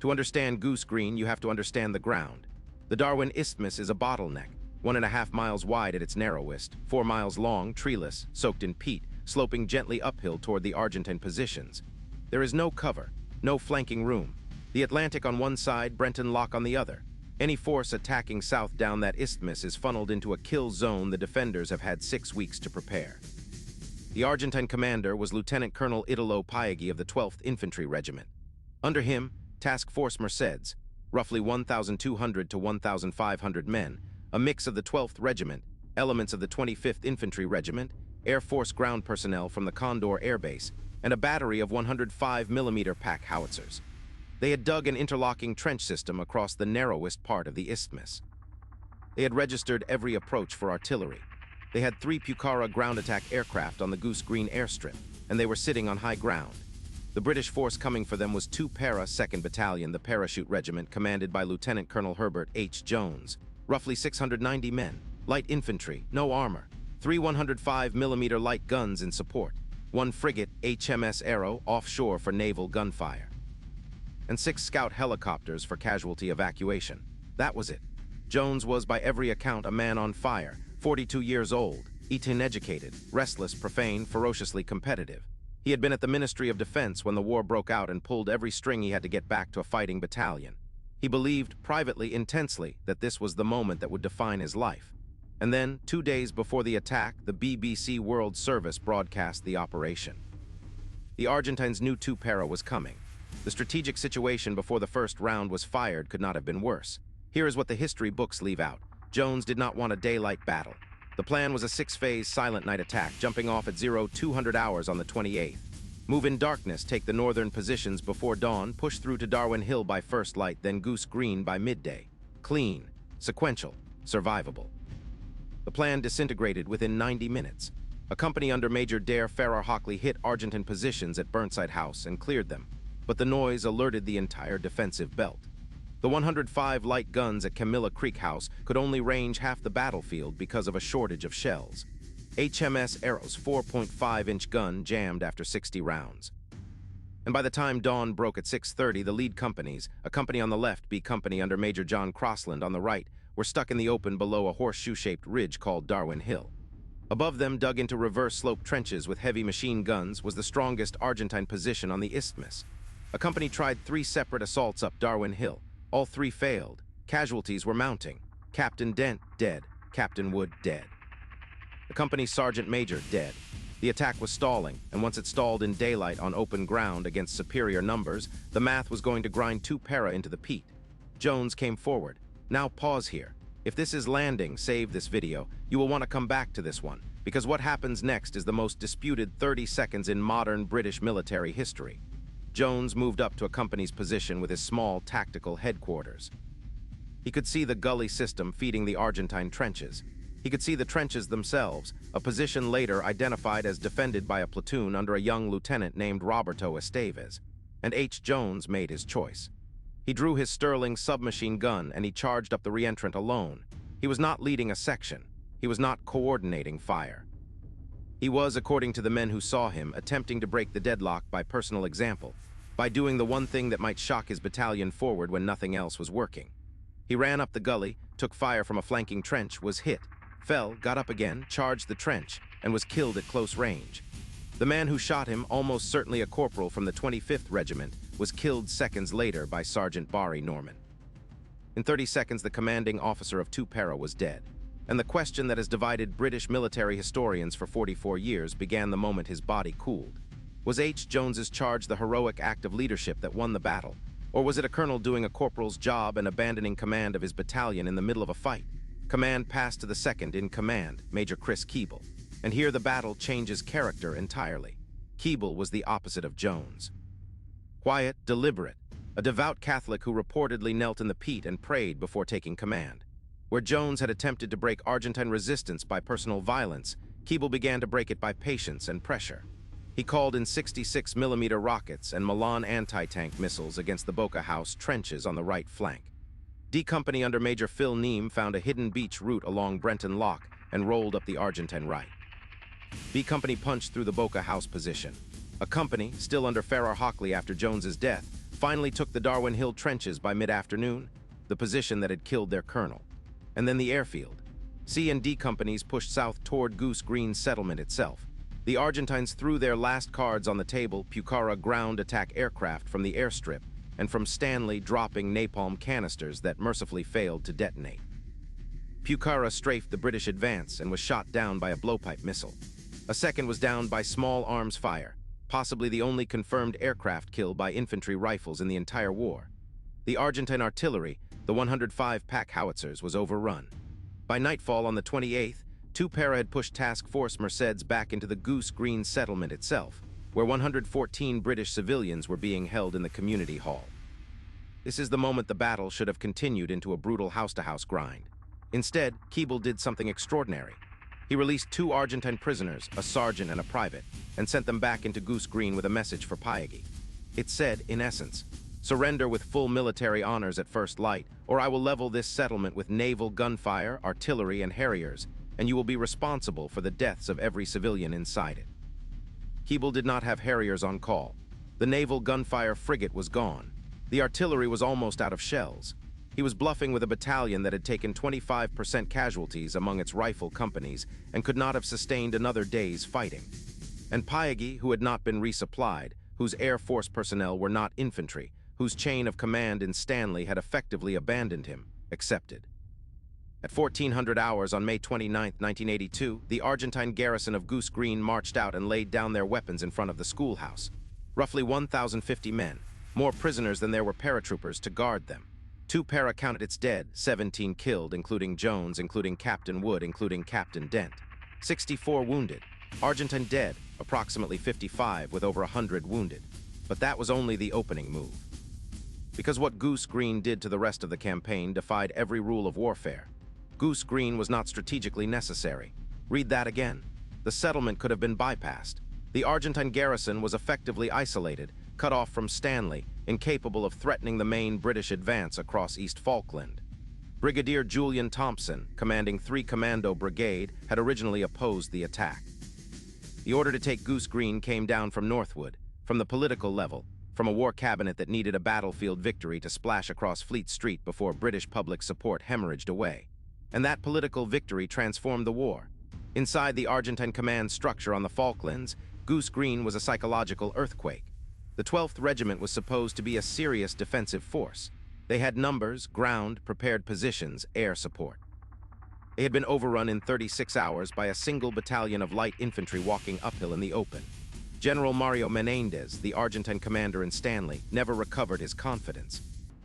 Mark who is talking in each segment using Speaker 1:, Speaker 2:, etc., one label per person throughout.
Speaker 1: To understand Goose Green, you have to understand the ground. The Darwin Isthmus is a bottleneck, 1.5 miles wide at its narrowest, 4 miles long, treeless, soaked in peat, sloping gently uphill toward the Argentine positions. There is no cover, no flanking room. The Atlantic on one side, Brenton Lock on the other. Any force attacking south down that isthmus is funneled into a kill zone the defenders have had 6 weeks to prepare. The Argentine commander was Lieutenant Colonel Italo Piaghi of the 12th Infantry Regiment. Under him, Task Force Mercedes, roughly 1,200 to 1,500 men, a mix of the 12th Regiment, elements of the 25th Infantry Regiment, Air Force ground personnel from the Condor Air Base, and a battery of 105mm pack howitzers. They had dug an interlocking trench system across the narrowest part of the isthmus. They had registered every approach for artillery. They had 3 Pucara ground attack aircraft on the Goose Green airstrip, and they were sitting on high ground. The British force coming for them was 2 Para 2nd Battalion, the Parachute Regiment, commanded by Lieutenant Colonel Herbert H. Jones, roughly 690 men, light infantry, no armor, 3 105mm light guns in support, 1 frigate HMS Arrow offshore for naval gunfire, and 6 scout helicopters for casualty evacuation. That was it. Jones was by every account a man on fire, 42 years old, uneducated, restless, profane, ferociously competitive. He had been at the Ministry of Defense when the war broke out and pulled every string he had to get back to a fighting battalion. He believed, privately, intensely, that this was the moment that would define his life. And then, 2 days before the attack, the BBC World Service broadcast the operation. The Argentines knew 2 Para was coming. The strategic situation before the first round was fired could not have been worse. Here is what the history books leave out. Jones did not want a daylight battle. The plan was a 6-phase silent night attack, jumping off at 0200 hours on the 28th. Move in darkness, take the northern positions before dawn, push through to Darwin Hill by first light, then Goose Green by midday. Clean, sequential, survivable. The plan disintegrated within 90 minutes. A company under Major Dare Farrar Hockley hit Argentine positions at Burnside House and cleared them, but the noise alerted the entire defensive belt. The 105 light guns at Camilla Creek House could only range half the battlefield because of a shortage of shells. HMS Arrow's 4.5-inch gun jammed after 60 rounds. And by the time dawn broke at 6:30, the lead companies, a company on the left, B Company under Major John Crossland on the right, were stuck in the open below a horseshoe-shaped ridge called Darwin Hill. Above them, dug into reverse-slope trenches with heavy machine guns, was the strongest Argentine position on the isthmus. A company tried 3 separate assaults up Darwin Hill. All 3 failed. Casualties were mounting. Captain Dent, dead. Captain Wood, dead. The company's sergeant major, dead. The attack was stalling, and once it stalled in daylight on open ground against superior numbers, the math was going to grind 2 Para into the peat. Jones came forward. Now pause here. If this is landing, save this video. You will want to come back to this one, because what happens next is the most disputed 30 seconds in modern British military history. Jones moved up to a company's position with his small tactical headquarters. He could see the gully system feeding the Argentine trenches. He could see the trenches themselves, a position later identified as defended by a platoon under a young lieutenant named Roberto Esteves. And H. Jones made his choice. He drew his Sterling submachine gun and he charged up the reentrant alone. He was not leading a section. He was not coordinating fire. He was, according to the men who saw him, attempting to break the deadlock by personal example, by doing the one thing that might shock his battalion forward when nothing else was working. He ran up the gully, took fire from a flanking trench, was hit, fell, got up again, charged the trench, and was killed at close range. The man who shot him, almost certainly a corporal from the 25th Regiment, was killed seconds later by Sergeant Barry Norman. In 30 seconds, the commanding officer of 2 Para was dead. And the question that has divided British military historians for 44 years began the moment his body cooled. Was H. Jones's charge the heroic act of leadership that won the battle? Or was it a colonel doing a corporal's job and abandoning command of his battalion in the middle of a fight? Command passed to the second in command, Major Chris Keeble. And here the battle changes character entirely. Keeble was the opposite of Jones. Quiet, deliberate, a devout Catholic who reportedly knelt in the peat and prayed before taking command. Where Jones had attempted to break Argentine resistance by personal violence, Keeble began to break it by patience and pressure. He called in 66mm rockets and Milan anti-tank missiles against the Boca House trenches on the right flank. D Company under Major Phil Neame found a hidden beach route along Brenton Lock and rolled up the Argentine right. B Company punched through the Boca House position. A company, still under Farrar Hockley after Jones's death, finally took the Darwin Hill trenches by mid-afternoon, the position that had killed their colonel. And then the airfield. C and D companies pushed south toward Goose Green settlement itself. The Argentines threw their last cards on the table, Pucara ground attack aircraft from the airstrip, and from Stanley dropping napalm canisters that mercifully failed to detonate. Pucara strafed the British advance and was shot down by a blowpipe missile. A second was downed by small arms fire, possibly the only confirmed aircraft kill by infantry rifles in the entire war. The Argentine artillery, the 105 pack howitzers, was overrun. By nightfall on the 28th, two para had pushed Task Force Merceds back into the Goose Green settlement itself, where 114 British civilians were being held in the community hall. This is the moment the battle should have continued into a brutal house-to-house grind. Instead, Keeble did something extraordinary. He released two Argentine prisoners, a sergeant and a private, and sent them back into Goose Green with a message for Pyagi. It said, in essence, "Surrender with full military honors at first light, or I will level this settlement with naval gunfire, artillery, and Harriers, and you will be responsible for the deaths of every civilian inside it." Keeble did not have Harriers on call. The naval gunfire frigate was gone. The artillery was almost out of shells. He was bluffing with a battalion that had taken 25% casualties among its rifle companies and could not have sustained another day's fighting. And Pyagi, who had not been resupplied, whose Air Force personnel were not infantry, whose chain of command in Stanley had effectively abandoned him, accepted. At 1400 hours on May 29, 1982, the Argentine garrison of Goose Green marched out and laid down their weapons in front of the schoolhouse. Roughly 1,050 men, more prisoners than there were paratroopers to guard them. 2 para candidates dead, 17 killed, including Jones, including Captain Wood, including Captain Dent. 64 wounded. Argentine dead, approximately 55, with over 100 wounded. But that was only the opening move. Because what Goose Green did to the rest of the campaign defied every rule of warfare. Goose Green was not strategically necessary. Read that again. The settlement could have been bypassed. The Argentine garrison was effectively isolated, cut off from Stanley, incapable of threatening the main British advance across East Falkland. Brigadier Julian Thompson, commanding 3 Commando Brigade, had originally opposed the attack. The order to take Goose Green came down from Northwood, from the political level, from a war cabinet that needed a battlefield victory to splash across Fleet Street before British public support hemorrhaged away. And that political victory transformed the war. Inside the Argentine command structure on the Falklands, Goose Green was a psychological earthquake. The 12th Regiment was supposed to be a serious defensive force. They had numbers, ground, prepared positions, air support. They had been overrun in 36 hours by a single battalion of light infantry walking uphill in the open. General Mario Menendez, the Argentine commander in Stanley, never recovered his confidence.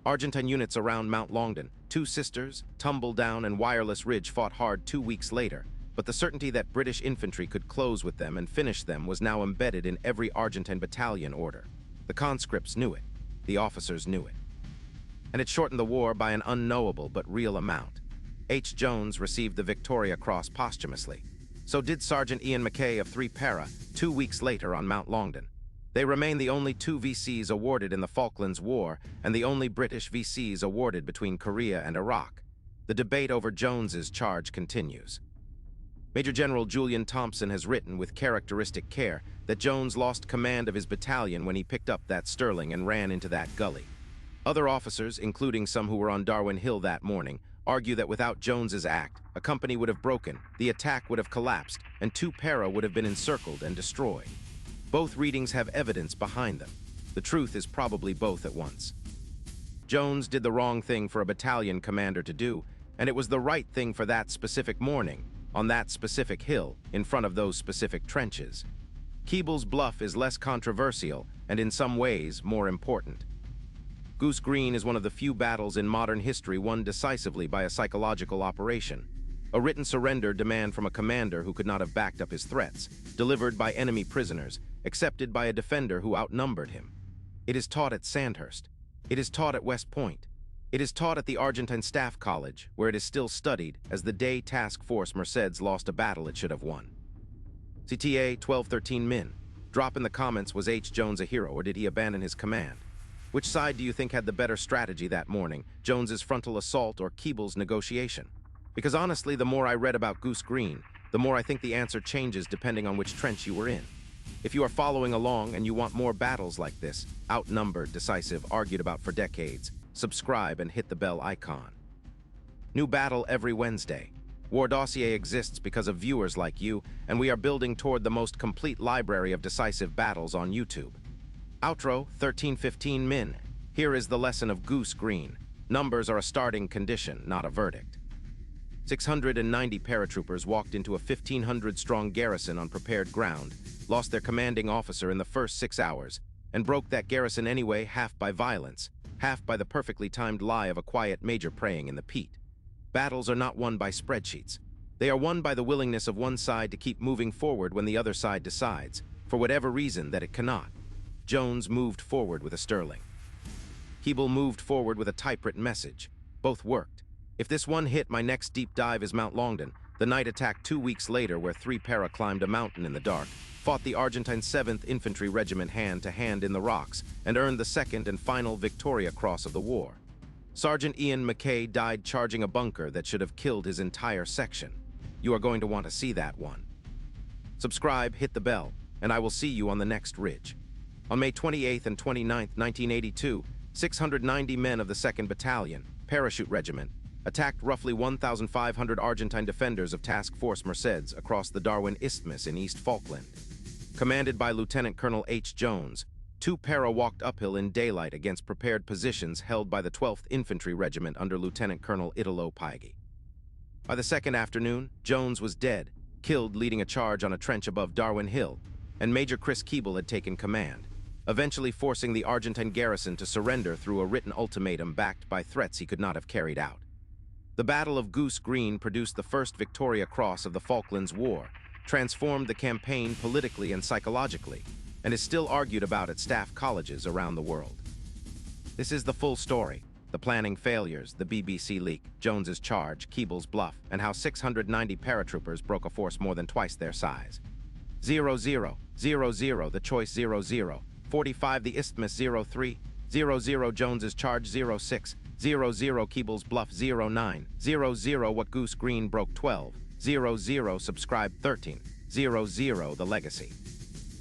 Speaker 1: Argentine units around Mount Longdon, Two Sisters, Tumble Down, and Wireless Ridge fought hard 2 weeks later, but the certainty that British infantry could close with them and finish them was now embedded in every Argentine battalion order. The conscripts knew it. The officers knew it. And it shortened the war by an unknowable but real amount. H. Jones received the Victoria Cross posthumously. So did Sergeant Ian Mackay of 3 Para 2 weeks later on Mount Longdon. They remain the only 2 VCs awarded in the Falklands War and the only British VCs awarded between Korea and Iraq. The debate over Jones's charge continues. Major General Julian Thompson has written with characteristic care that Jones lost command of his battalion when he picked up that Sterling and ran into that gully. Other officers, including some who were on Darwin Hill that morning, argue that without Jones's act, a company would have broken, the attack would have collapsed, and 2 Para would have been encircled and destroyed. Both readings have evidence behind them. The truth is probably both at once. Jones did the wrong thing for a battalion commander to do, and it was the right thing for that specific morning, on that specific hill, in front of those specific trenches. Keeble's bluff is less controversial and in some ways more important. Goose Green is one of the few battles in modern history won decisively by a psychological operation. A written surrender demand from a commander who could not have backed up his threats, delivered by enemy prisoners, accepted by a defender who outnumbered him. It is taught at Sandhurst. It is taught at West Point. It is taught at the Argentine Staff College, where it is still studied as the day Task Force Merceds lost a battle it should have won. CTA 1213 Min. Drop in the comments, was H. Jones a hero or did he abandon his command? Which side do you think had the better strategy that morning, Jones's frontal assault or Keeble's negotiation? Because honestly, the more I read about Goose Green, the more I think the answer changes depending on which trench you were in. If you are following along and you want more battles like this, outnumbered, decisive, argued about for decades, subscribe and hit the bell icon. New battle every Wednesday. WarDossier exists because of viewers like you, and we are building toward the most complete library of decisive battles on YouTube. Outro 1315 Min. Here is the lesson of Goose Green. Numbers are a starting condition, not a verdict. 690 paratroopers walked into a 1,500-strong garrison on prepared ground, lost their commanding officer in the first 6 hours, and broke that garrison anyway, half by violence, half by the perfectly timed lie of a quiet major praying in the peat. Battles are not won by spreadsheets. They are won by the willingness of one side to keep moving forward when the other side decides, for whatever reason, that it cannot. Jones moved forward with a Sterling. Keeble moved forward with a typewritten message. Both worked. If this one hit, my next deep dive is Mount Longdon. The night attack 2 weeks later, where 3 para climbed a mountain in the dark, fought the Argentine 7th Infantry Regiment hand-to-hand in the rocks, and earned the second and final Victoria Cross of the war. Sergeant Ian McKay died charging a bunker that should have killed his entire section. You are going to want to see that one. Subscribe, hit the bell, and I will see you on the next ridge. On May 28th and 29th, 1982, 690 men of the 2nd Battalion, Parachute Regiment, attacked roughly 1,500 Argentine defenders of Task Force Mercedes across the Darwin Isthmus in East Falkland. Commanded by Lieutenant Colonel H. Jones, 2 para walked uphill in daylight against prepared positions held by the 12th Infantry Regiment under Lieutenant Colonel Italo Paigi. By the second afternoon, Jones was dead, killed leading a charge on a trench above Darwin Hill, and Major Chris Keeble had taken command, eventually forcing the Argentine garrison to surrender through a written ultimatum backed by threats he could not have carried out. The Battle of Goose Green produced the first Victoria Cross of the Falklands War, transformed the campaign politically and psychologically, and is still argued about at staff colleges around the world. This is the full story: the planning failures, the BBC leak, Jones's charge, Keeble's bluff, and how 690 paratroopers broke a force more than twice their size. 00, 00, the choice 00, 45 the Isthmus 03, 00 Jones's charge 06, 00 Keeble's bluff 09, 00 what Goose Green broke 12, 00 subscribe 13, 00 the legacy.